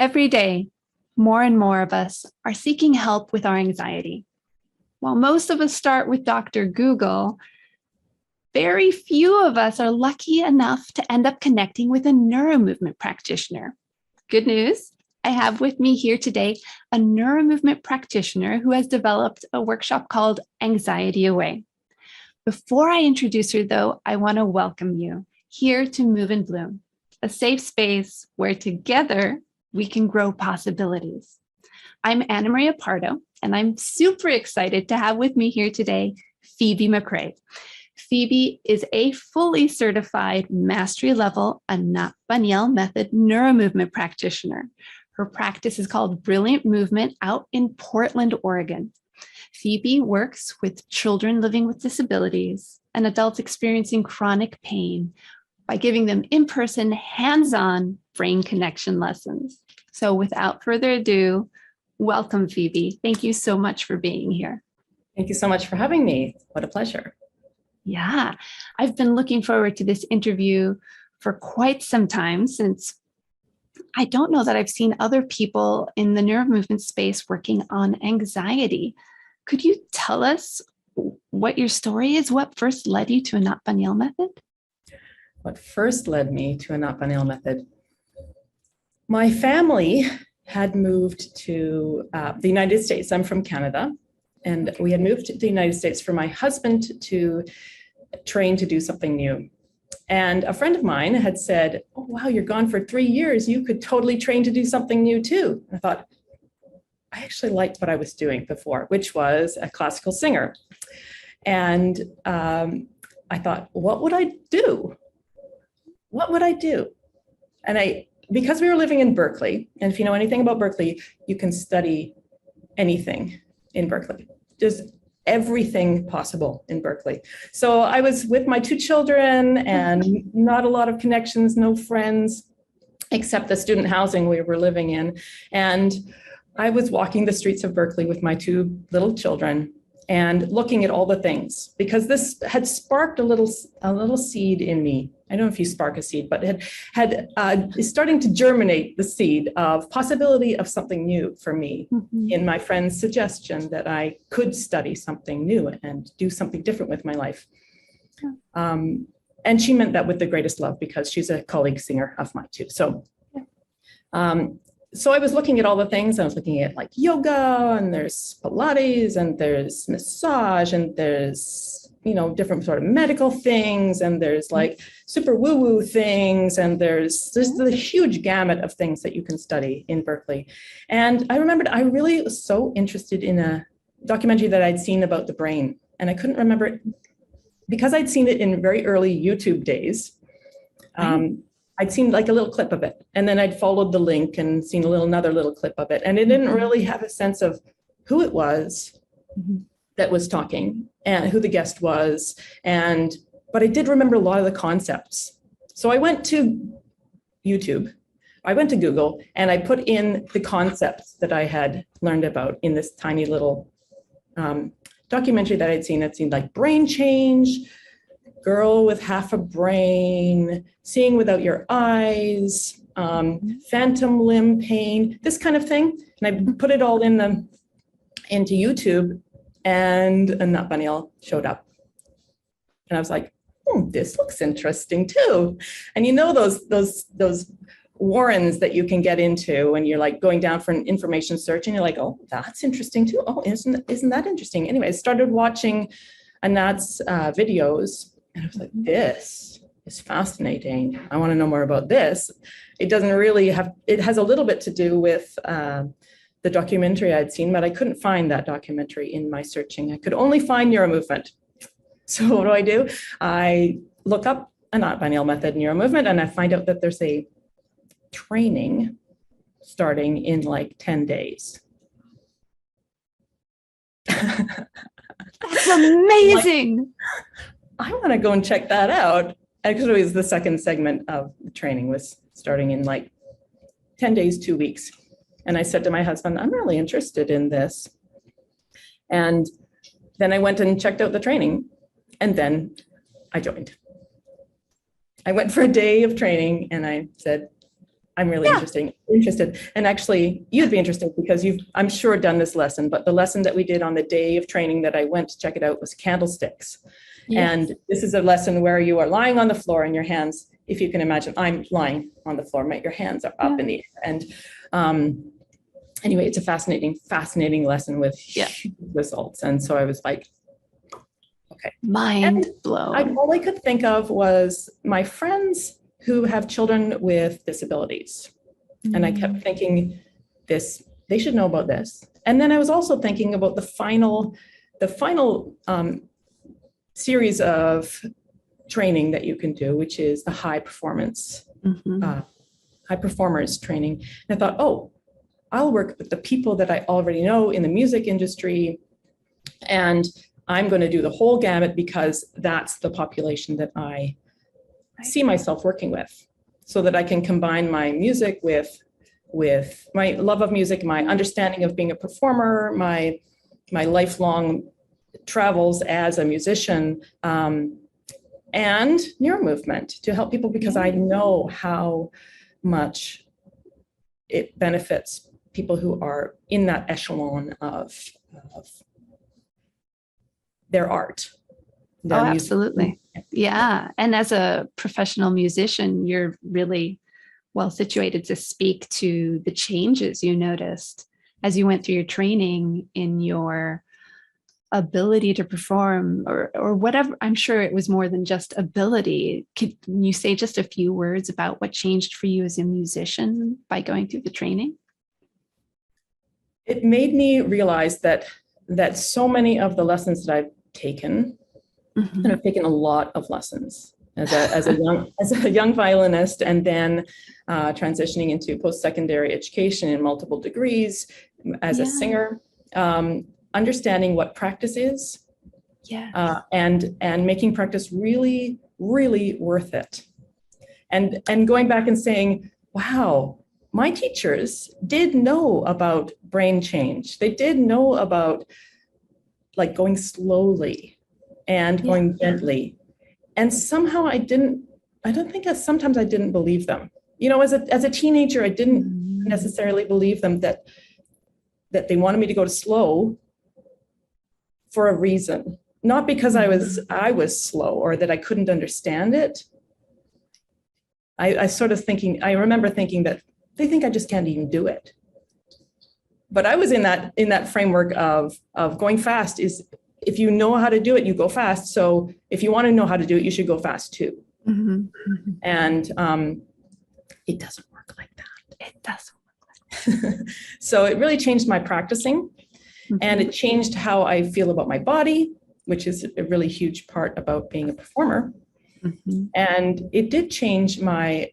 Every day, more and more of us are seeking help with our anxiety. While most of us start with Dr. Google, very few of us are lucky enough to end up connecting with a neuromovement practitioner. Good news, I have with me here today a neuromovement practitioner who has developed a workshop called Anxiety Away. Before I introduce her, though, I want to welcome you here to Move and Bloom, a safe space where together we can grow possibilities. I'm Anna Maria Pardo, and I'm super excited to have with me here today, Phoebe MacRae. Phoebe is a fully certified mastery level Anat Baniel Method NeuroMovement practitioner. Her practice is called Brilliant Movement out in Portland, Oregon. Phoebe works with children living with disabilities and adults experiencing chronic pain by giving them in-person, hands-on brain connection lessons. So without further ado, welcome, Phoebe. Thank you so much for being here. Thank you so much for having me. What a pleasure. Yeah, I've been looking forward to this interview for quite some time, since I don't know that I've seen other people in the neuromovement space working on anxiety. Could you tell us what your story is? What first led you to Anat Baniel Method? What first led me to Anat Baniel Method? My family had moved to the United States. I'm from Canada, and we had moved to the United States for my husband to train to do something new. And a friend of mine had said, "Oh, wow, you're gone for 3 years. You could totally train to do something new too." And I thought, I actually liked what I was doing before, which was a classical singer. And I thought, what would I do? What would I do? And because we were living in Berkeley, and if you know anything about Berkeley, you can study anything in Berkeley. Just everything possible in Berkeley. So I was with my 2 children and not a lot of connections, no friends, except the student housing we were living in. And I was walking the streets of Berkeley with my 2 little children and looking at all the things, because this had sparked a little seed in me. I don't know if you spark a seed, but it is starting to germinate the seed of possibility of something new for me in my friend's suggestion that I could study something new and do something different with my life. And she meant that with the greatest love, because she's a colleague singer of mine too. So I was looking at all the things. I was looking at like yoga, and there's Pilates, and there's massage, and there's, different sort of medical things, and there's like super woo-woo things, and there's the huge gamut of things that you can study in Berkeley. And I remembered I really was so interested in a documentary that I'd seen about the brain, and I couldn't remember it because I'd seen it in very early YouTube days. I'd seen like a little clip of it, and then I'd followed the link and seen another little clip of it. And it didn't really have a sense of who it was that was talking and who the guest was. But I did remember a lot of the concepts. So I went to YouTube, I went to Google, and I put in the concepts that I had learned about in this tiny little documentary that I'd seen. It seemed like brain change, girl with half a brain, seeing without your eyes, phantom limb pain, this kind of thing. And I put it all into YouTube, and Anat Baniel showed up. And I was like, this looks interesting too. And those warrens that you can get into when you're like going down for an information search, and you're like, oh, that's interesting too. Oh, isn't that interesting? Anyway, I started watching Anat's videos. And I was like, this is fascinating. I want to know more about this. It doesn't really it has a little bit to do with the documentary I'd seen, but I couldn't find that documentary in my searching. I could only find neuromovement. So what do? I look up Anat Baniel Method NeuroMovement, and I find out that there's a training starting in like 10 days. That's amazing. I want to go and check that out. Actually, it was the second segment of the training was starting in like 10 days, 2 weeks. And I said to my husband, I'm really interested in this. And then I went and checked out the training, and then I joined. I went for a day of training, and I said, I'm really Yeah. interested. And actually, you'd be interested because you've, I'm sure, done this lesson, but the lesson that we did on the day of training that I went to check it out was candlesticks. Yes. And this is a lesson where you are lying on the floor and your hands, if you can imagine, I'm lying on the floor, your hands are up in the air. And anyway, it's a fascinating lesson with huge results. And so I was like, okay. Mind blown. All I could think of was my friends who have children with disabilities. And I kept thinking they should know about this. And then I was also thinking about the final series of training that you can do, which is the high performers training. And I thought, oh, I'll work with the people that I already know in the music industry. And I'm going to do the whole gamut because that's the population that I see myself working with, so that I can combine my music with my love of music, my understanding of being a performer, my lifelong travels as a musician, and neuromovement to help people, because I know how much it benefits people who are in that echelon of their art. Oh, absolutely. Yeah. And as a professional musician, you're really well situated to speak to the changes you noticed as you went through your training in your ability to perform or whatever. I'm sure it was more than just ability. Can you say just a few words about what changed for you as a musician by going through the training? It made me realize that so many of the lessons that I've taken, and I've taken a lot of lessons as a young violinist, and then transitioning into post-secondary education in multiple degrees as a singer, understanding what practice is, and making practice really, really worth it, and going back and saying, wow, my teachers did know about brain change. They did know about like going slowly and going gently. And somehow sometimes I didn't believe them. You know, as a teenager, I didn't necessarily believe them that they wanted me to go to slow for a reason, not because I was slow or that I couldn't understand it. I remember thinking that they think I just can't even do it. But I was in that framework of going fast is, if you know how to do it, you go fast. So if you want to know how to do it, you should go fast too. And it doesn't work like that. It doesn't work like that. So it really changed my practicing, and it changed how I feel about my body, which is a really huge part about being a performer. And it did change my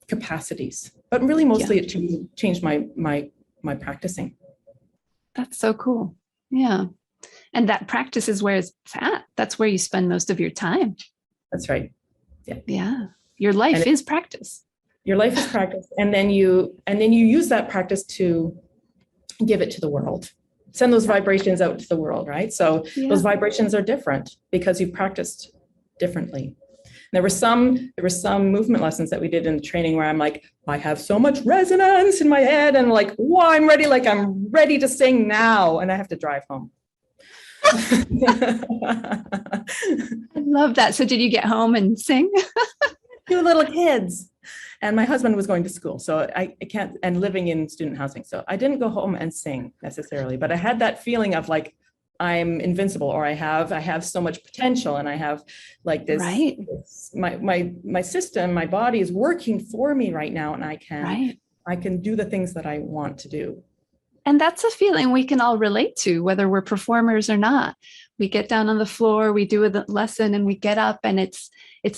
capacities, but really mostly it changed my practicing. That's so cool. Yeah. And that practice is where it's at. That's where you spend most of your time. That's right. Yeah. Your life is practice. Your life is practice. And then you use that practice to give it to the world. Send those vibrations out to the world, right? So those vibrations are different because you've practiced differently. There were some movement lessons that we did in the training where I'm like, I have so much resonance in my head, and like, wow, I'm ready to sing now, and I have to drive home. I love that. So did you get home and sing? 2 little kids, and my husband was going to school, so I can't, and living in student housing, so I didn't go home and sing necessarily, but I had that feeling of like, I'm invincible, or I have so much potential, and I have like this, my system, my body is working for me right now, and I can do the things that I want to do. And that's a feeling we can all relate to, whether we're performers or not. We get down on the floor, we do a lesson, and we get up, and it's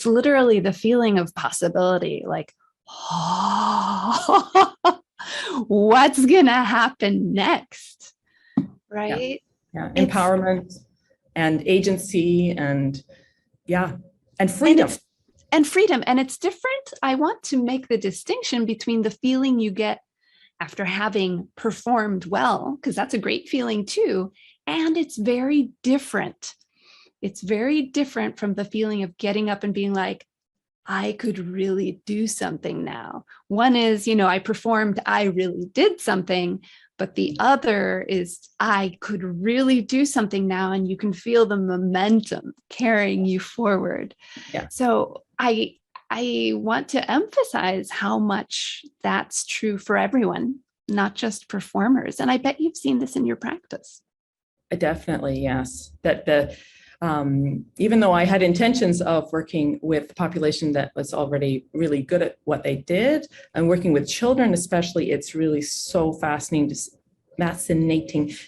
literally the feeling of possibility, like, oh, what's gonna happen next, right? Yeah, empowerment and agency and freedom. And freedom. And it's different. I want to make the distinction between the feeling you get after having performed well, because that's a great feeling too. And it's very different. It's very different from the feeling of getting up and being like, I could really do something now. One is, I performed, I really did something. But the other is, I could really do something now, and you can feel the momentum carrying you forward. Yeah. So I want to emphasize how much that's true for everyone, not just performers. And I bet you've seen this in your practice. Definitely, yes. That even though I had intentions of working with the population that was already really good at what they did, and working with children especially, it's really so fascinating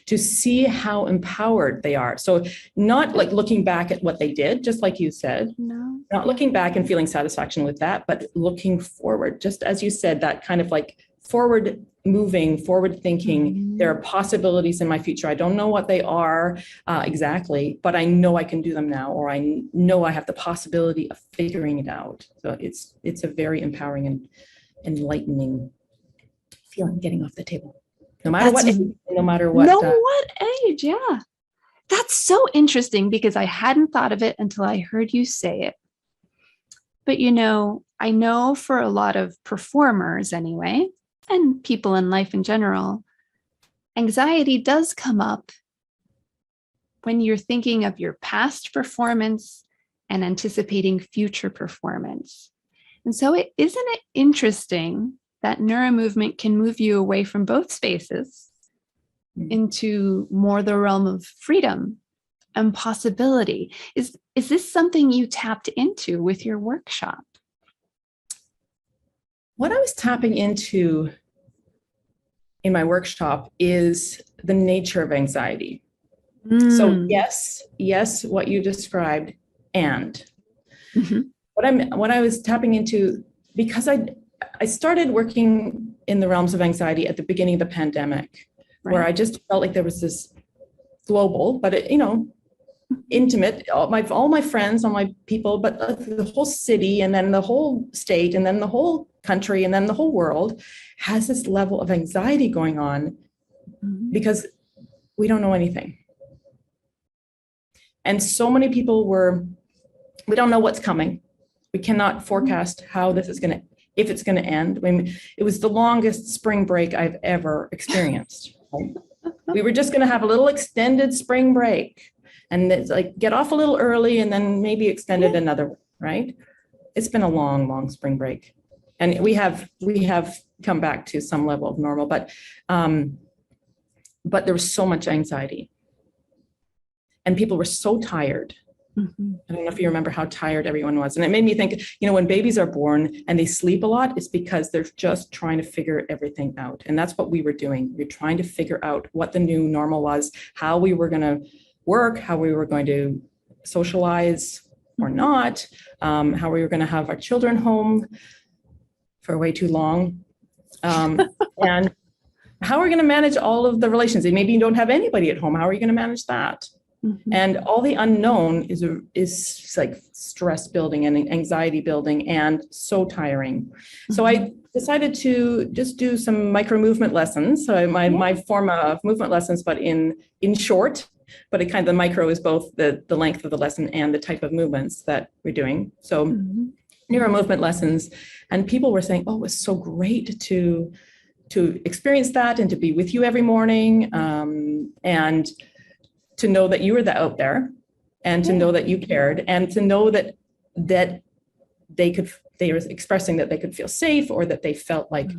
to see how empowered they are. So not like looking back at what they did, just like you said, not looking back and feeling satisfaction with that, but looking forward, just as you said, that kind of like forward moving, forward thinking. There are possibilities in my future. I don't know what they are exactly, but I know I can do them now, or I know I have the possibility of figuring it out. So it's a very empowering and enlightening feeling, getting off the table. No matter what age, yeah. That's so interesting, because I hadn't thought of it until I heard you say it. But I know for a lot of performers anyway, and people in life in general, anxiety does come up when you're thinking of your past performance and anticipating future performance. And so isn't it interesting that neuromovement can move you away from both spaces into more the realm of freedom and possibility? Is this something you tapped into with your workshop? What I was tapping into in my workshop is the nature of anxiety. So yes, what you described, and what I was tapping into, because I started working in the realms of anxiety at the beginning of the pandemic, where I just felt like there was this global, but intimate, all my friends, all my people, but the whole city, and then the whole state, and then the whole country, and then the whole world has this level of anxiety going on because we don't know anything. And so many people we don't know what's coming. We cannot forecast how this is if it's going to end. I mean, it was the longest spring break I've ever experienced. We were just going to have a little extended spring break, and it's like get off a little early and then maybe extend it another, right? It's been a long, long spring break. And we have come back to some level of normal, but there was so much anxiety. And people were so tired. I don't know if you remember how tired everyone was. And it made me think, when babies are born and they sleep a lot, it's because they're just trying to figure everything out. And that's what we were doing. We were trying to figure out what the new normal was, how we were going to work, how we were going to socialize or not, how we were going to have our children home for way too long, and how are we going to manage all of the relations? And maybe you don't have anybody at home. How are you going to manage that? And all the unknown is like stress building and anxiety building, and so tiring. So I decided to just do some micro movement lessons. So my form of movement lessons, but in short, but it kind of, the micro is both the length of the lesson and the type of movements that we're doing. So NeuroMovement lessons, and people were saying, oh, it was so great to experience that and to be with you every morning, and to know that you were out there, and to know that you cared, and to know that they were expressing that they could feel safe, or that they felt like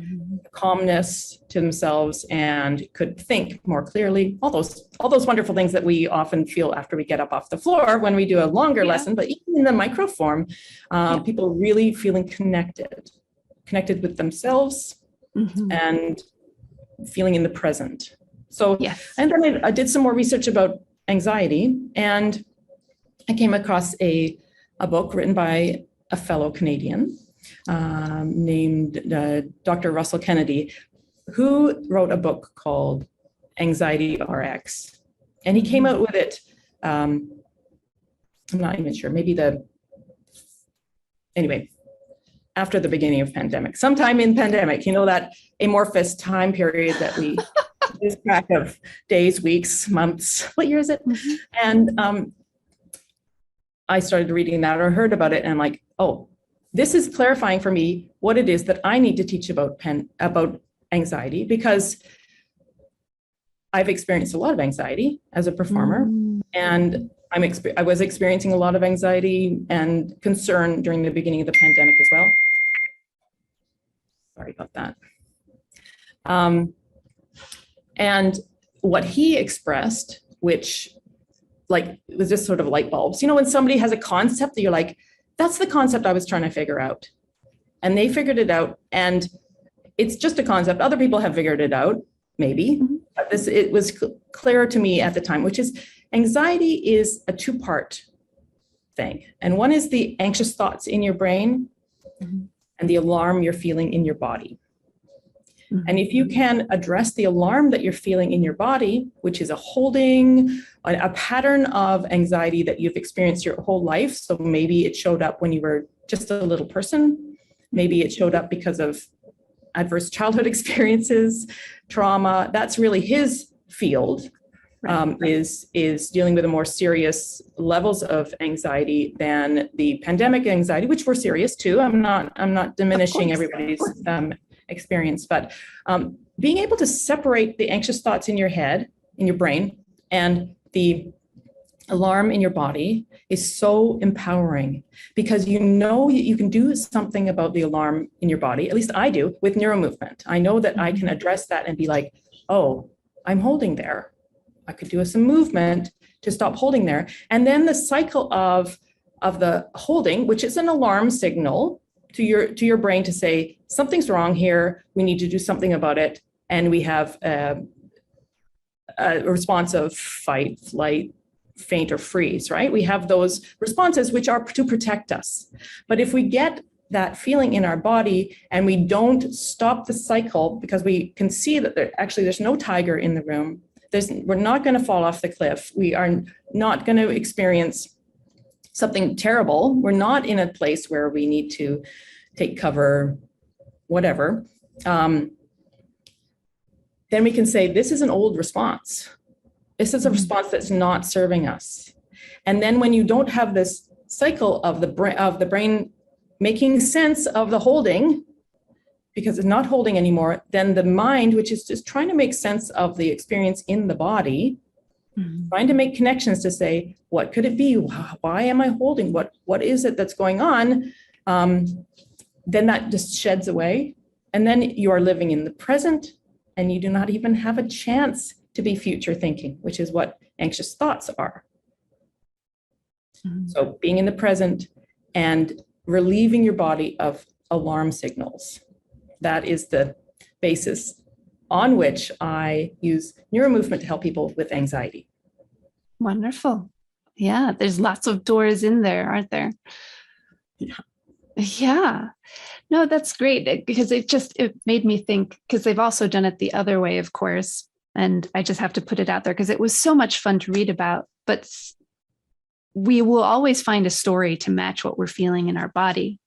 calmness to themselves and could think more clearly. All those wonderful things that we often feel after we get up off the floor when we do a longer lesson, but even in the micro form, people really feeling connected with themselves and feeling in the present. So, and then I did some more research about anxiety, and I came across a book written by a fellow Canadian named Dr. Russell Kennedy, who wrote a book called Anxiety RX. And he came out with it, I'm not even sure, after the beginning of pandemic, sometime in pandemic, that amorphous time period that we lose track of days, weeks, months. What year is it? And I started reading that, or heard about it, and I'm like, oh, this is clarifying for me what it is that I need to teach about anxiety, because I've experienced a lot of anxiety as a performer, and I was experiencing a lot of anxiety and concern during the beginning of the pandemic as well. Sorry about that. And what he expressed, which like was just sort of light bulbs, when somebody has a concept that you're like, that's the concept I was trying to figure out. And they figured it out, and it's just a concept. Other people have figured it out, maybe. But it was clear to me at the time, which is anxiety is a two-part thing. And one is the anxious thoughts in your brain and the alarm you're feeling in your body. And if you can address the alarm that you're feeling in your body, which is a holding, a pattern of anxiety that you've experienced your whole life. So maybe it showed up when you were just a little person. Maybe it showed up because of adverse childhood experiences, trauma. That's really his field, is dealing with the more serious levels of anxiety than the pandemic anxiety, which were serious too. I'm not diminishing everybody's experience, but being able to separate the anxious thoughts in your head, in your brain, and the alarm in your body is so empowering, because you can do something about the alarm in your body. At least I do with neuromovement. I know that I can address that and be like, oh, I'm holding there. I could do some movement to stop holding there. And then the cycle of the holding, which is an alarm signal to your brain to say, something's wrong here. We need to do something about it. And we have a response of fight, flight, faint, or freeze, right? We have those responses which are to protect us. But if we get that feeling in our body and we don't stop the cycle, because we can see that there's no tiger in the room, we're not going to fall off the cliff. We are not going to experience something terrible. We're not in a place where we need to take cover, whatever. Then we can say, this is an old response. This is a response that's not serving us. And then when you don't have this cycle of the brain making sense of the holding, because it's not holding anymore, then the mind, which is just trying to make sense of the experience in the body, trying to make connections to say, what could it be? Why am I holding? What is it that's going on? Then that just sheds away. And then you are living in the present, and you do not even have a chance to be future thinking, which is what anxious thoughts are. So being in the present and relieving your body of alarm signals. That is the basis on which I use neuromovement to help people with anxiety. Wonderful. Yeah, there's lots of doors in there, aren't there? Yeah. No, that's great, because it made me think, because they've also done it the other way, of course. And I just have to put it out there because it was so much fun to read about. But we will always find a story to match what we're feeling in our body.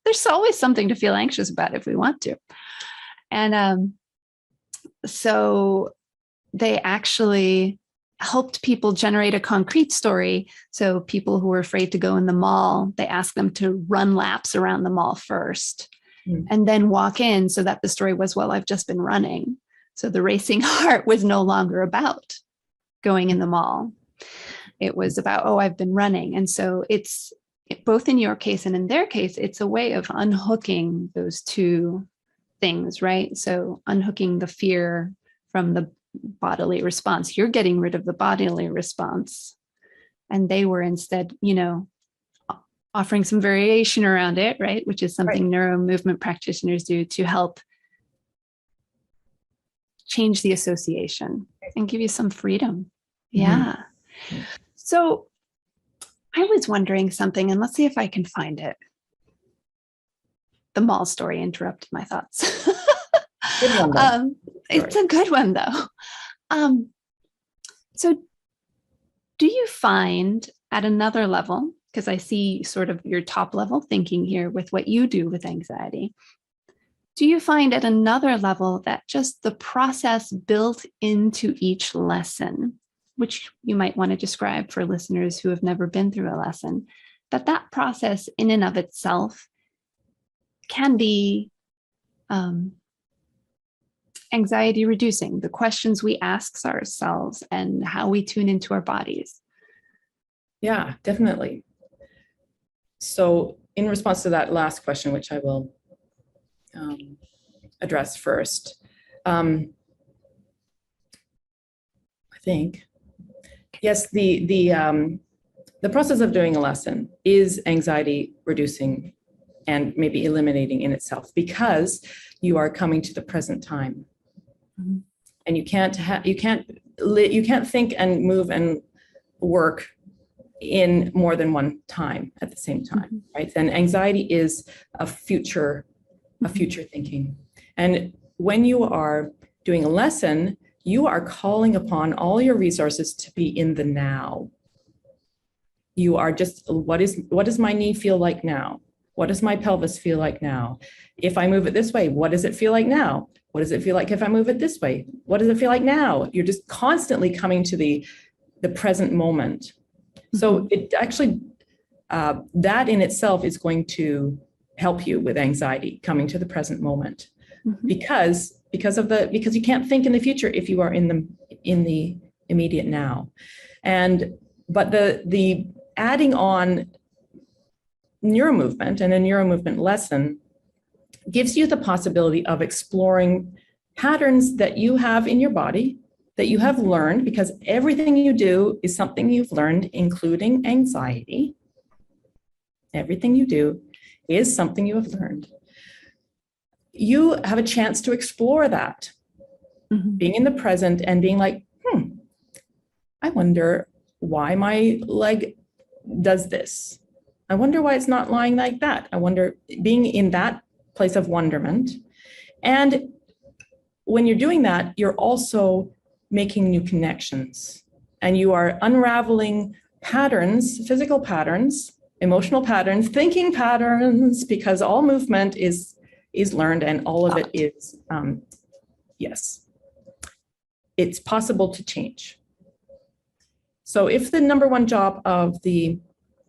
There's always something to feel anxious about if we want to. And so they actually helped people generate a concrete story. So people who were afraid to go in the mall, they asked them to run laps around the mall first and then walk in, so that the story was, well, I've just been running. So the racing heart was no longer about going in the mall. It was about, oh, I've been running. And so it's both in your case and in their case, it's a way of unhooking those two things, right? So unhooking the fear from the bodily response. You're getting rid of the bodily response. And they were instead, offering some variation around it, right? Which is something neuromovement practitioners do to help change the association and give you some freedom. Yeah. So I was wondering something, and let's see if I can find it. The mall story interrupted my thoughts. Good one, it's a good one, though. So do you find at another level, because I see sort of your top level thinking here with what you do with anxiety, do you find at another level that just the process built into each lesson, which you might want to describe for listeners who have never been through a lesson, that process in and of itself can be anxiety reducing, the questions we ask ourselves and how we tune into our bodies. Yeah, definitely. So in response to that last question, which I will address first, I think, yes, the process of doing a lesson is anxiety reducing and maybe eliminating in itself, because you are coming to the present time. Mm-hmm. And you can't think and move and work in more than one time at the same time, mm-hmm. right? And anxiety is a future thinking. And when you are doing a lesson, you are calling upon all your resources to be in the now. You are just, what does my knee feel like now? What does my pelvis feel like now? If I move it this way, what does it feel like now? What does it feel like if I move it this way? What does it feel like now? You're just constantly coming to the present moment. Mm-hmm. So it actually, that in itself is going to help you with anxiety, coming to the present moment, mm-hmm. because you can't think in the future if you are in the immediate now. But the adding on neuromovement and a neuromovement lesson gives you the possibility of exploring patterns that you have in your body, that you have learned, because everything you do is something you've learned, including anxiety. Everything you do is something you have learned. You have a chance to explore that, mm-hmm. being in the present and being like, I wonder why my leg does this. I wonder why it's not lying like that. I wonder, being in that place of wonderment. And when you're doing that, you're also making new connections, and you are unraveling patterns, physical patterns, emotional patterns, thinking patterns, because all movement is learned, and all of it is, yes, it's possible to change. So if the number one job of the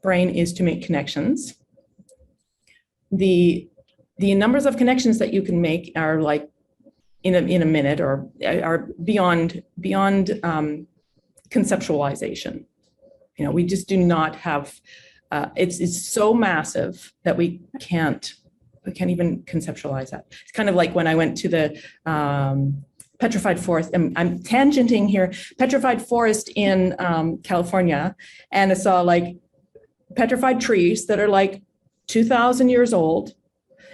brain is to make connections, the numbers of connections that you can make are like in a minute, or are beyond conceptualization. You know, we just do not have, it's so massive that we can't even conceptualize that. It's kind of like when I went to the petrified forest, and I'm tangenting here, petrified forest in California, and I saw like petrified trees that are like 2,000 years old,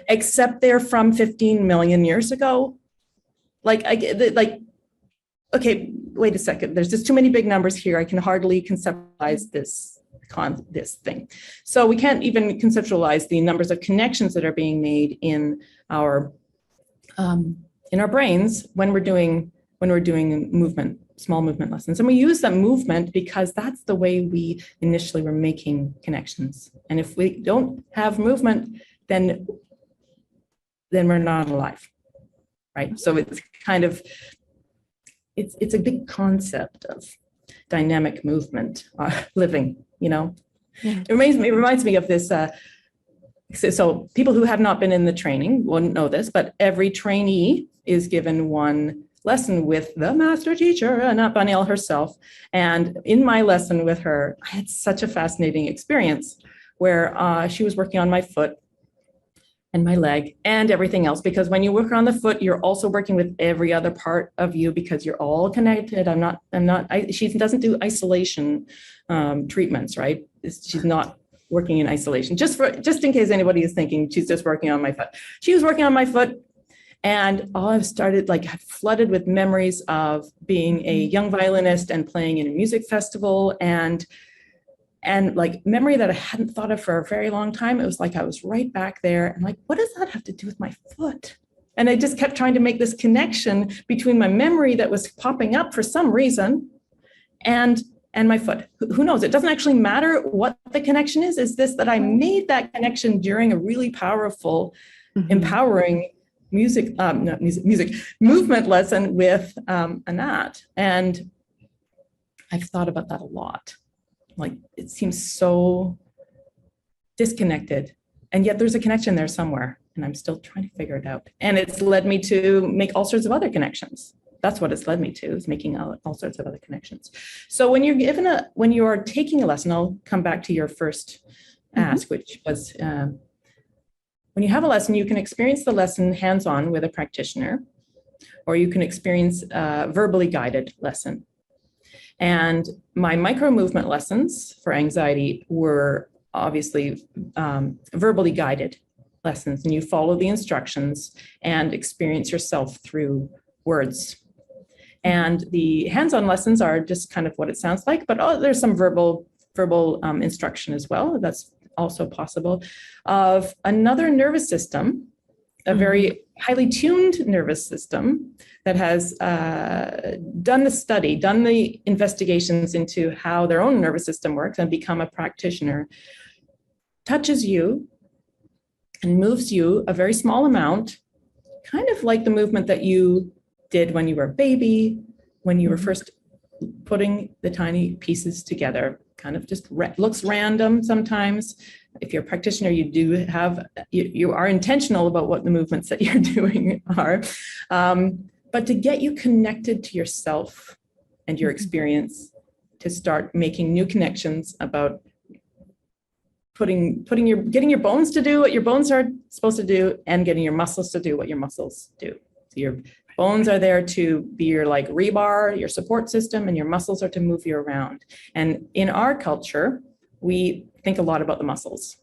except they're from 15 million years ago. Okay, wait a second. There's just too many big numbers here. I can hardly conceptualize this thing. So we can't even conceptualize the numbers of connections that are being made in our brains when we're doing movement, small movement lessons. And we use that movement because that's the way we initially were making connections. And if we don't have movement, then we're not alive, right? So it's kind of, it's a big concept of dynamic movement, living, you know? Yeah. It reminds me of this, so people who have not been in the training wouldn't know this, but every trainee is given one lesson with the master teacher, Anat Baniel herself. And in my lesson with her, I had such a fascinating experience where she was working on my foot and my leg and everything else, because when you work on the foot, you're also working with every other part of you, because you're all connected. She doesn't do isolation treatments, right? She's not working in isolation, just in case anybody is thinking she's just working on my foot. She was working on my foot, and all I've started flooded with memories of being a young violinist and playing in a music festival, and like memory that I hadn't thought of for a very long time. It was like I was right back there, and like, what does that have to do with my foot? And I just kept trying to make this connection between my memory that was popping up for some reason and my foot. Who knows? It doesn't actually matter what the connection is. It's this, that I made that connection during a really powerful, empowering movement lesson with Anat. And I've thought about that a lot. Like, it seems so disconnected, and yet there's a connection there somewhere. and I'm still trying to figure it out. And it's led me to make all sorts of other connections. That's what it's led me to, is making all sorts of other connections. So when you are taking a lesson, I'll come back to your first ask, which was when you have a lesson, you can experience the lesson hands-on with a practitioner, or you can experience a verbally guided lesson. And my micro movement lessons for anxiety were obviously verbally guided lessons, and you follow the instructions and experience yourself through words. And the hands-on lessons are just kind of what it sounds like, but there's some verbal instruction as well. That's also possible, of another nervous system, a very highly tuned nervous system that has done the investigations into how their own nervous system works and become a practitioner, touches you and moves you a very small amount, kind of like the movement that you did when you were a baby, when you were first putting the tiny pieces together. Kind of just looks random sometimes. If you're a practitioner, you are intentional about what the movements that you're doing are. But to get you connected to yourself and your experience, to start making new connections about getting your bones to do what your bones are supposed to do, and getting your muscles to do what your muscles do. So your bones are there to be your like rebar, your support system, and your muscles are to move you around. And in our culture, we think a lot about the muscles.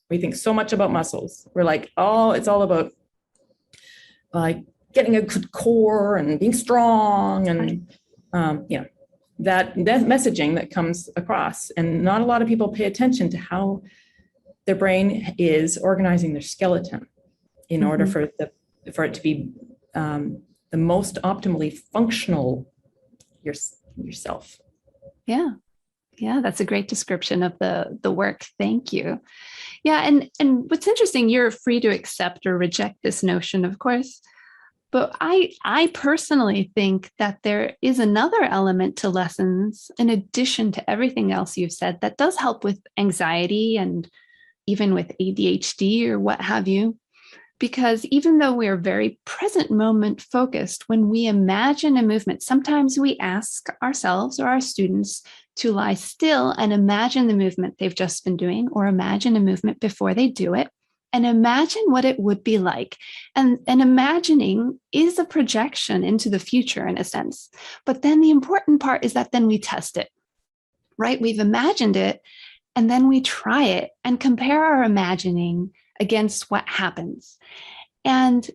We think so much about muscles. We're like, oh, it's all about like getting a good core and being strong, and that messaging that comes across. And not a lot of people pay attention to how their brain is organizing their skeleton in order for it to be the most optimally functional yourself. Yeah, that's a great description of the work. Thank you. Yeah, and what's interesting, you're free to accept or reject this notion, of course. But I personally think that there is another element to lessons, in addition to everything else you've said, that does help with anxiety and even with ADHD or what have you. Because even though we are very present moment focused, when we imagine a movement, sometimes we ask ourselves or our students to lie still and imagine the movement they've just been doing, or imagine a movement before they do it, and imagine what it would be like. And imagining is a projection into the future in a sense. But then the important part is that then we test it, right? We've imagined it, and then we try it and compare our imagining against what happens. And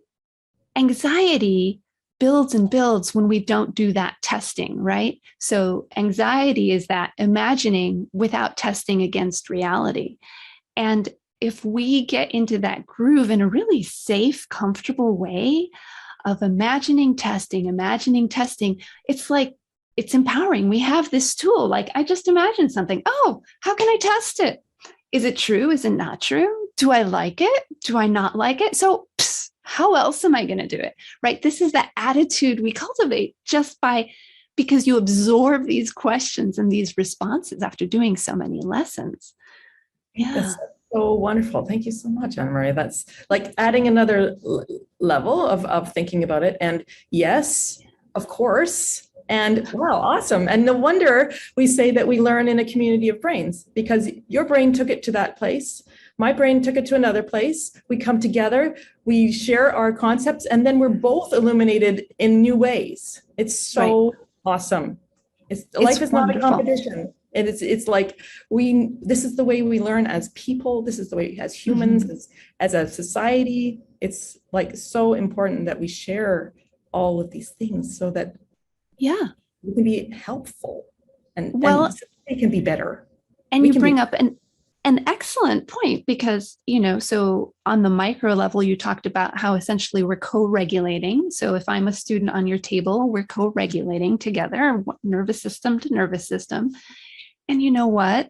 anxiety builds and builds when we don't do that testing, right? So anxiety is that imagining without testing against reality. And if we get into that groove in a really safe, comfortable way of imagining, testing, it's like, it's empowering. We have this tool, like I just imagined something. Oh, how can I test it? Is it true? Is it not true? Do I like it? Do I not like it? So how else am I going to do it? Right? This is the attitude we cultivate because you absorb these questions and these responses after doing so many lessons. Yeah. That's so wonderful. Thank you so much, Anna-Marie. That's like adding another level of thinking about it. And yes, of course. And wow, awesome. And no wonder we say that we learn in a community of brains, because your brain took it to that place. My brain took it to another place. We come together, we share our concepts, and then we're both illuminated in new ways. It's so awesome. Life is not a competition. It's like this is the way we learn as people. This is the way as humans, as a society. It's like so important that we share all of these things so that we can be helpful and it can be better. And you bring up an excellent point, because, so on the micro level, you talked about how essentially we're co-regulating. So if I'm a student on your table, we're co-regulating together, nervous system to nervous system. And you know what?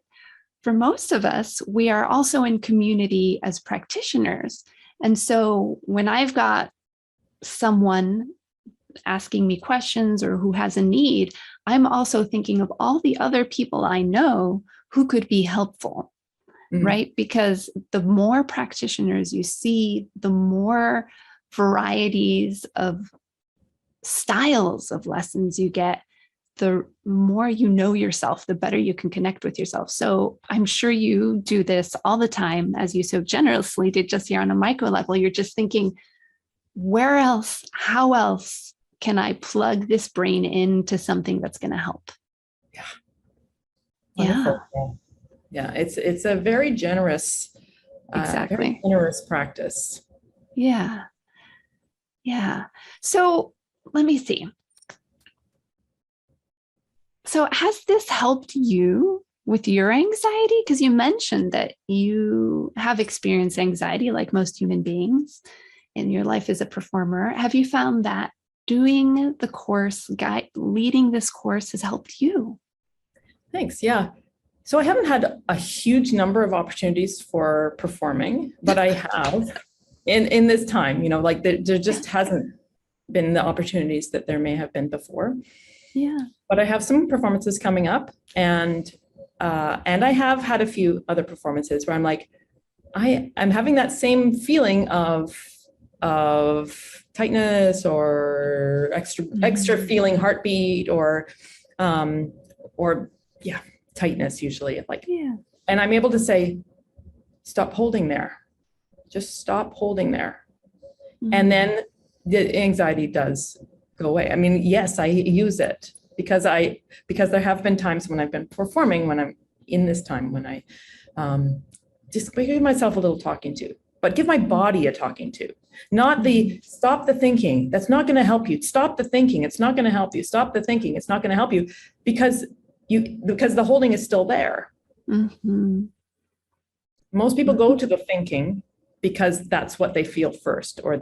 For most of us, we are also in community as practitioners. And so when I've got someone asking me questions or who has a need, I'm also thinking of all the other people I know who could be helpful. right? Because the more practitioners you see, the more varieties of styles of lessons you get, the more you know yourself, the better you can connect with yourself. So I'm sure you do this all the time, as you so generously did just here on a micro level. You're just thinking, where else, how else can I plug this brain into something that's going to help? Yeah. Wonderful. Yeah. It's a very generous, Exactly. very generous practice. Yeah. Yeah. So let me see. So has this helped you with your anxiety? Because you mentioned that you have experienced anxiety like most human beings in your life as a performer. Have you found that doing the course, leading this course has helped you? Thanks. Yeah. So I haven't had a huge number of opportunities for performing, but I have in this time, like there just hasn't been the opportunities that there may have been before. Yeah. But I have some performances coming up, and I have had a few other performances where I'm like, I'm having that same feeling of tightness or extra feeling heartbeat or tightness usually, like, and I'm able to say, stop holding there, just stop holding there. And then the anxiety does go away. I mean, yes, I use it because there have been times when I've been performing, when I'm in this time, when I just give myself a little talking to, but give my body a talking to, not the stop the thinking. That's not going to help you. Stop the thinking. It's not going to help you. Stop the thinking. It's not going to help you because the holding is still there. Mm-hmm. Most people go to the thinking because that's what they feel first, or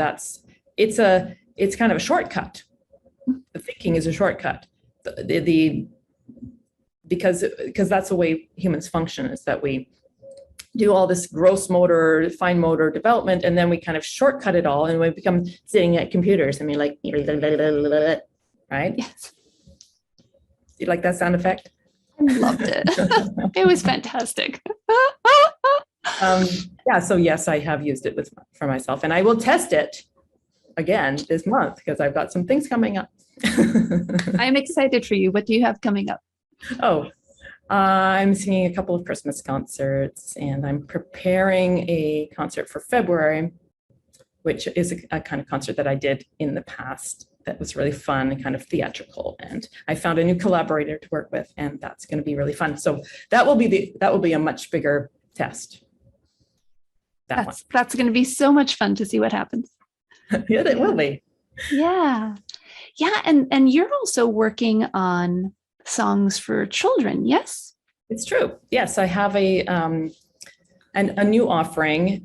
it's kind of a shortcut. The thinking is a shortcut. Because that's the way humans function, is that we do all this gross motor, fine motor development, and then we kind of shortcut it all, and we become sitting at computers. I mean, like, right? Yes. You like that sound effect? I loved it. It was fantastic. So yes, I have used it for myself, and I will test it again this month because I've got some things coming up. I'm excited for you. What do you have coming up? I'm singing a couple of Christmas concerts, and I'm preparing a concert for February, which is a kind of concert that I did in the past that was really fun and kind of theatrical. And I found a new collaborator to work with, and that's going to be really fun. So that will be a much bigger test. That's going to be so much fun to see what happens. Yeah, it will be. Yeah. Yeah. And you're also working on songs for children, yes? It's true. Yes, I have a new offering.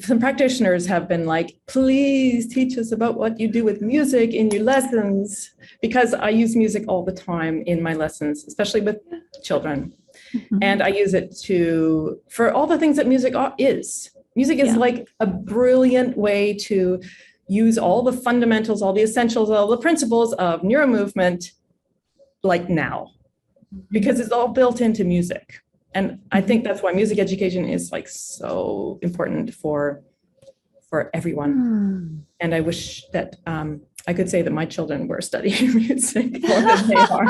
Some practitioners have been like, please teach us about what you do with music in your lessons, because I use music all the time in my lessons, especially with children. Mm-hmm. And I use it for all the things that music is. Music is like a brilliant way to use all the fundamentals, all the essentials, all the principles of neuromovement, like now, because it's all built into music. And I think that's why music education is like so important for everyone. And I wish that I could say that my children were studying music more than they are.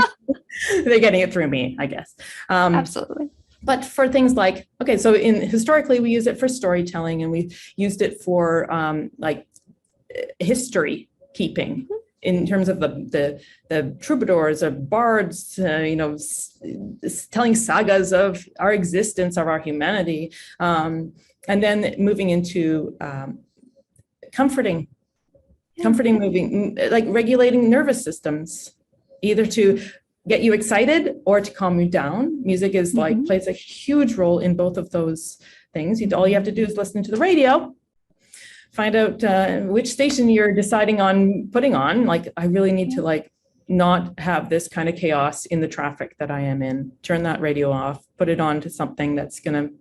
They're getting it through me, I guess. Absolutely. But for things like, so historically we use it for storytelling, and we used it for like history keeping, in terms of the troubadours or bards, telling sagas of our existence, of our humanity, and then moving into comforting moving, like regulating nervous systems, either to get you excited or to calm you down. Music is like plays a huge role in both of those things. All you have to do is listen to the radio, find out which station you're deciding on putting on. Like, I really need to like not have this kind of chaos in the traffic that I am in. Turn that radio off, put it on to something that's going to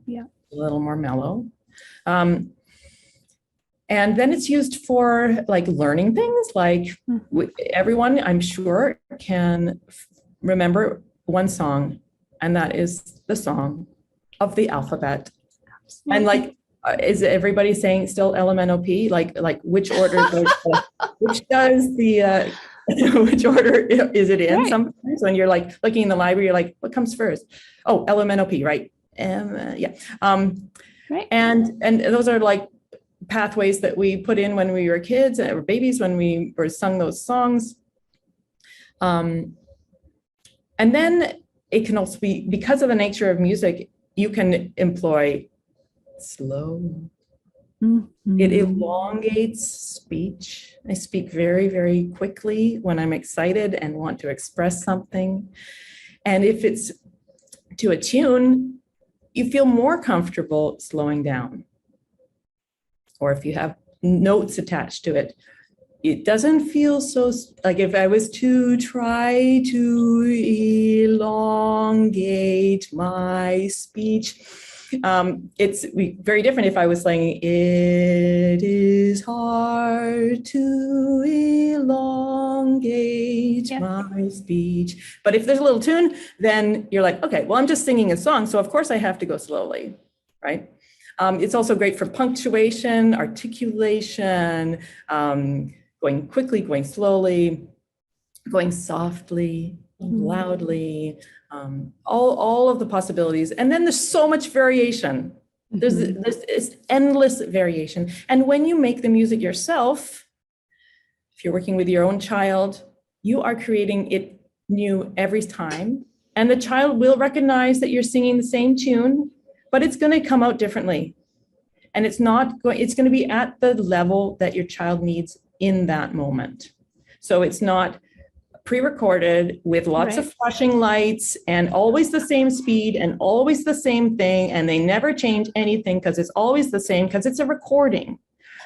be a little more mellow. And then it's used for like learning things. Like everyone, I'm sure, can remember one song, and that is the song of the alphabet. Absolutely. And like, is everybody saying still LMNOP? Like which order which does the which order is it in? Right. Sometimes when you're like looking in the library, you're like, what comes first? Oh, LMNOP, right? Yeah. Right. And those are like pathways that we put in when we were kids or babies, when we were sung those songs. And then it can also be, because of the nature of music, you can employ slow. Mm-hmm. It elongates speech. I speak very, very quickly when I'm excited and want to express something. And if it's to a tune, you feel more comfortable slowing down. Or if you have notes attached to it, it doesn't feel so, like if I was to try to elongate my speech, it's very different if I was saying, it is hard to elongate my speech. But if there's a little tune, then you're like, okay, well, I'm just singing a song, so of course I have to go slowly, right? It's also great for punctuation, articulation, going quickly, going slowly, going softly, loudly, all of the possibilities. And then there's so much variation. There's endless variation. And when you make the music yourself, if you're working with your own child, you are creating it new every time. And the child will recognize that you're singing the same tune, but it's going to come out differently. And it's going to be at the level that your child needs in that moment. So it's not pre-recorded with lots of flashing lights and always the same speed and always the same thing. And they never change anything because it's always the same, because it's a recording.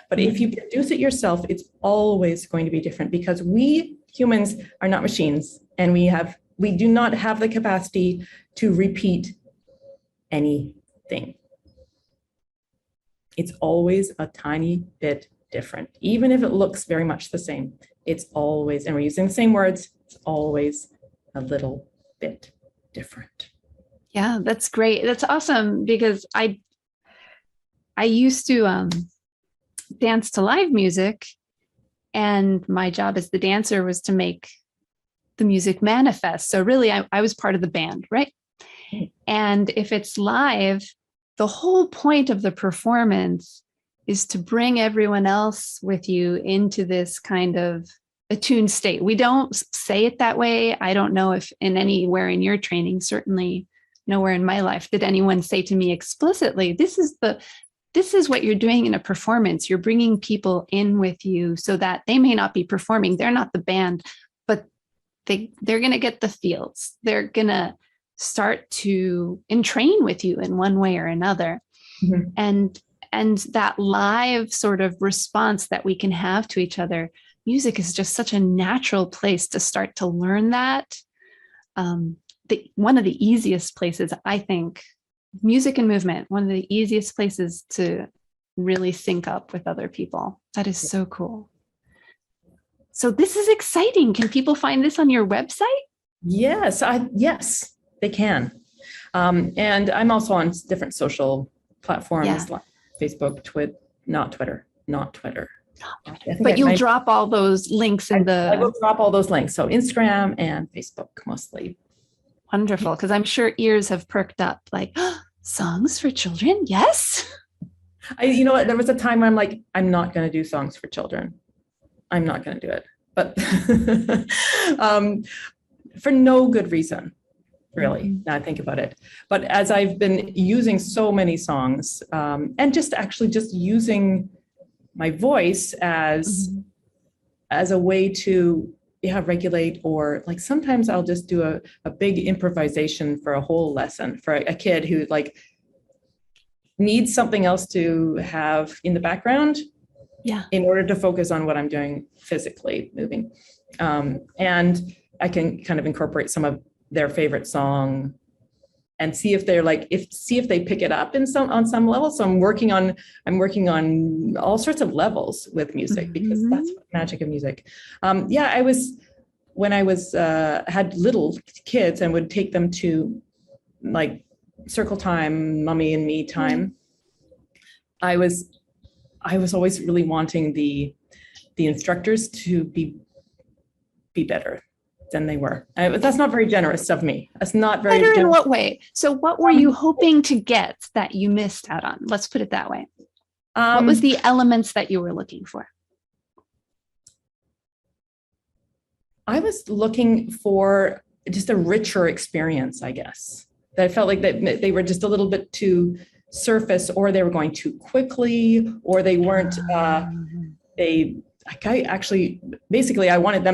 But if you produce it yourself, it's always going to be different, because we humans are not machines, and we do not have the capacity to repeat anything. It's always a tiny bit different. Even if it looks very much the same, it's always, and we're using the same words, it's always a little bit different. Yeah, that's great. That's awesome, because I used to dance to live music, and my job as the dancer was to make the music manifest. So really, I was part of the band, right? And if it's live, the whole point of the performance is to bring everyone else with you into this kind of attuned state. We don't say it that way. I don't know if anywhere in your training, certainly nowhere in my life, did anyone say to me explicitly, this is what you're doing in a performance. You're bringing people in with you so that they may not be performing. They're not the band, but they're going to get the feels. They're going to start to entrain with you in one way or another. And that live sort of response that we can have to each other, music is just such a natural place to start to learn that. One of the easiest places, I think, music and movement, one of the easiest places to really sync up with other people. That is so cool. So this is exciting. Can people find this on your website? Yes, yes, they can. And I'm also on different social platforms like Facebook, not Twitter. But you'll drop all those links in I will drop all those links. So Instagram and Facebook mostly. Wonderful, because I'm sure ears have perked up like, oh, songs for children? Yes. You know what? There was a time where I'm like, I'm not going to do songs for children. I'm not going to do it. But for no good reason, really, now I think about it. But as I've been using so many songs and just using my voice as a way to regulate, or like sometimes I'll just do a big improvisation for a whole lesson for a kid who like needs something else to have in the background in order to focus on what I'm doing physically moving. And I can kind of incorporate some of their favorite song and see if they're like, see if they pick it up on some level. So I'm working on all sorts of levels with music, because that's the magic of music. When I was had little kids and would take them to like circle time, mommy and me time, I was always really wanting the instructors to be better than they were. That's not very generous of me. That's not very better generous. in what way? So what were you hoping to get that you missed out on? Let's put it that way. What was the elements that you were looking for? I was looking for just a richer experience, I guess. That I felt like that they were just a little bit too surface, or they were going too quickly, or they weren't, basically I wanted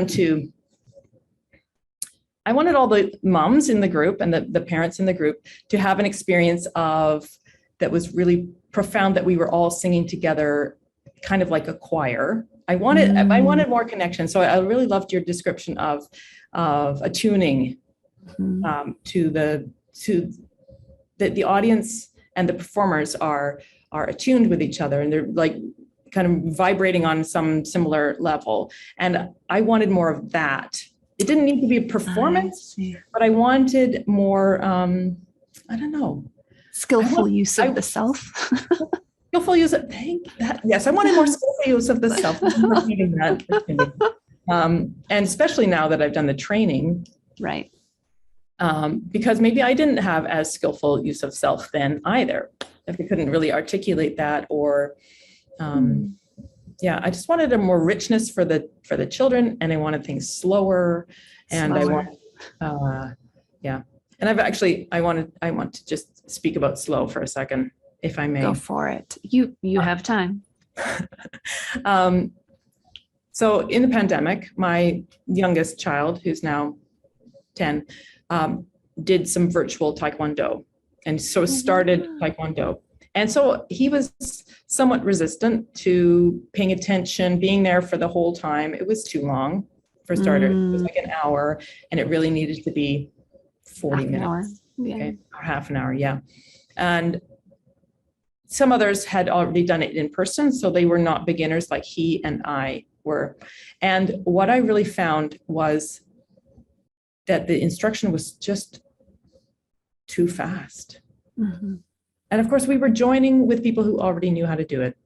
all the moms in the group and the parents in the group to have an experience that was really profound, that we were all singing together, kind of like a choir. I wanted more connection. So I really loved your description of attuning to the audience, and the performers are attuned with each other, and they're like kind of vibrating on some similar level. And I wanted more of that. It didn't need to be a performance, but I wanted more, I don't know. Skillful use of the self. Skillful use of, yes, I wanted more skillful use of the self. And especially now that I've done the training. Right. Because maybe I didn't have as skillful use of self then either. If I couldn't really articulate that, or I just wanted a more richness for the children, and I wanted things slower. And I want, And I want to just speak about slow for a second, if I may. Go for it. You have time. So in the pandemic, my youngest child, who's now 10, did some virtual Taekwondo, and so started Taekwondo. And so he was somewhat resistant to paying attention, being there for the whole time. It was too long for starters. It was like an hour, and it really needed to be 40 minutes. Okay, or half an hour, yeah. And some others had already done it in person, so they were not beginners like he and I were. And what I really found was that the instruction was just too fast. And of course, we were joining with people who already knew how to do it.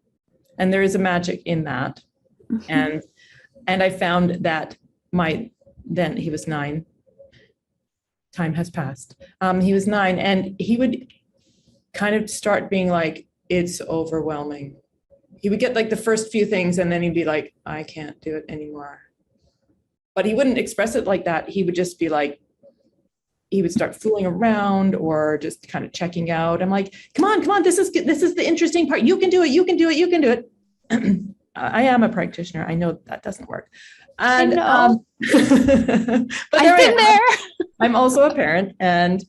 And there is a magic in that. And I found that then he was 9. Time has passed. He was 9, and he would kind of start being like, it's overwhelming. He would get like the first few things, and then he'd be like, I can't do it anymore. But he wouldn't express it like that. He would just be like, he would start fooling around or just kind of checking out. I'm like, come on, this is the interesting part. You can do it. I am a practitioner. I know that doesn't work. And but I've been there. I'm also a parent, and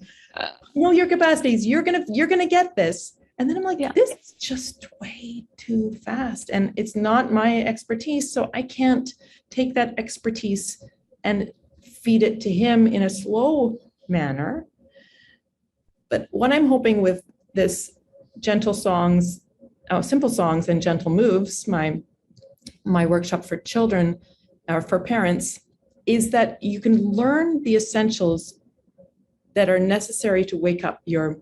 know your capacities. You're gonna get this. And then I'm like, this is just way too fast, and it's not my expertise. So I can't take that expertise and feed it to him in a slow manner. But what I'm hoping with this simple songs and gentle moves, my workshop for children or for parents, is that you can learn the essentials that are necessary to wake up your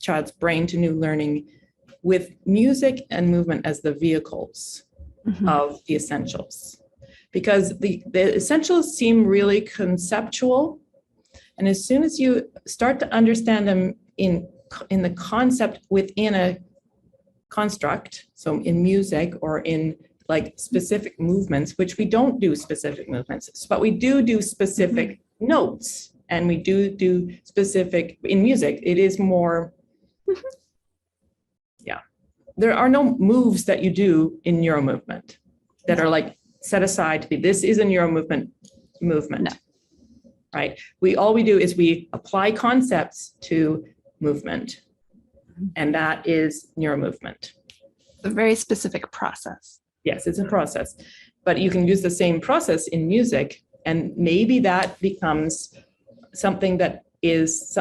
child's brain to new learning, with music and movement as the vehicles of the essentials. Because the essentials seem really conceptual, and as soon as you start to understand them in the concept within a construct, so in music or in like specific movements, which we don't do specific movements, but we do specific notes, and we do specific in music. It is more, there are no moves that you do in neuromovement that are like set aside to be, this is a neuromovement movement. No. Right? All we do is we apply concepts to movement, and that is neuromovement. A very specific process. Yes, it's a process, but you can use the same process in music, and maybe that becomes something that is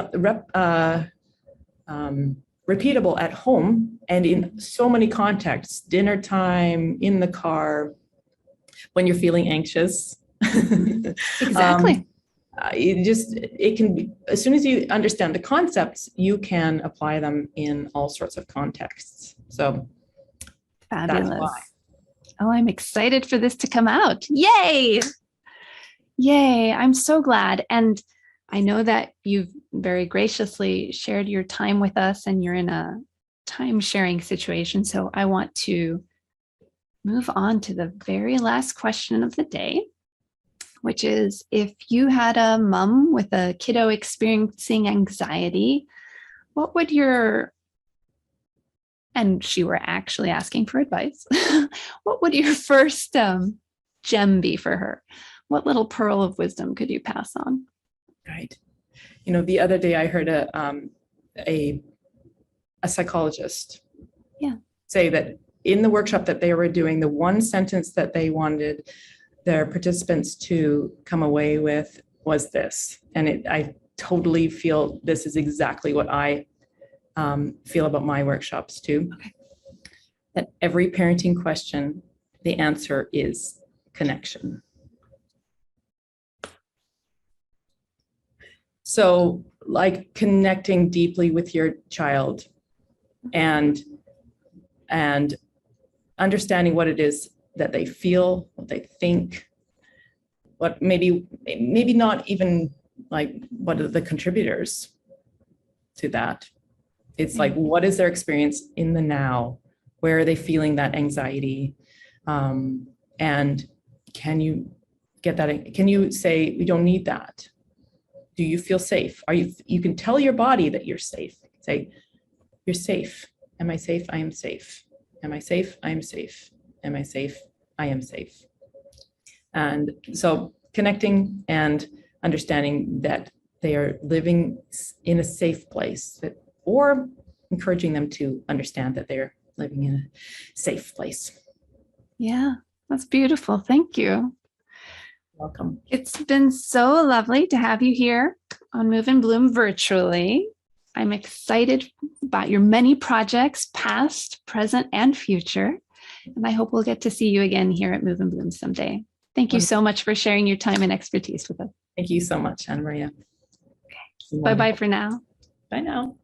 repeatable at home and in so many contexts: dinner time, in the car, when you're feeling anxious. Exactly. it can be, as soon as you understand the concepts, you can apply them in all sorts of contexts. So that's why. Fabulous. Oh, I'm excited for this to come out. Yay! Yay, I'm so glad. And I know that you've very graciously shared your time with us and you're in a time sharing situation. So I want to move on to the very last question of the day, which is, if you had a mom with a kiddo experiencing anxiety, what would your, and she were actually asking for advice, what would your first gem be for her? What little pearl of wisdom could you pass on? Right. The other day I heard a psychologist say that in the workshop that they were doing, the one sentence that they wanted their participants to come away with was this. And I totally feel this is exactly what I feel about my workshops too. Okay. That every parenting question, the answer is connection. So like connecting deeply with your child and understanding what it is that they feel, what they think, what maybe not even like what are the contributors to that. It's like, what is their experience in the now? Where are they feeling that anxiety? And can you get that? Can you say, we don't need that? Do you feel safe? You can tell your body that you're safe. Say, you're safe. Am I safe? I am safe. Am I safe? I am safe. Am I safe? I am safe. And so connecting and understanding that they are living in a safe place, or encouraging them to understand that they're living in a safe place. Yeah, that's beautiful. Thank you. Welcome. It's been so lovely to have you here on Move and Bloom virtually. I'm excited about your many projects, past, present, and future. And I hope we'll get to see you again here at Move and Bloom someday. Thank you so much for sharing your time and expertise with us. Thank you so much, Anna Maria. Okay. Bye-bye for now. Bye now.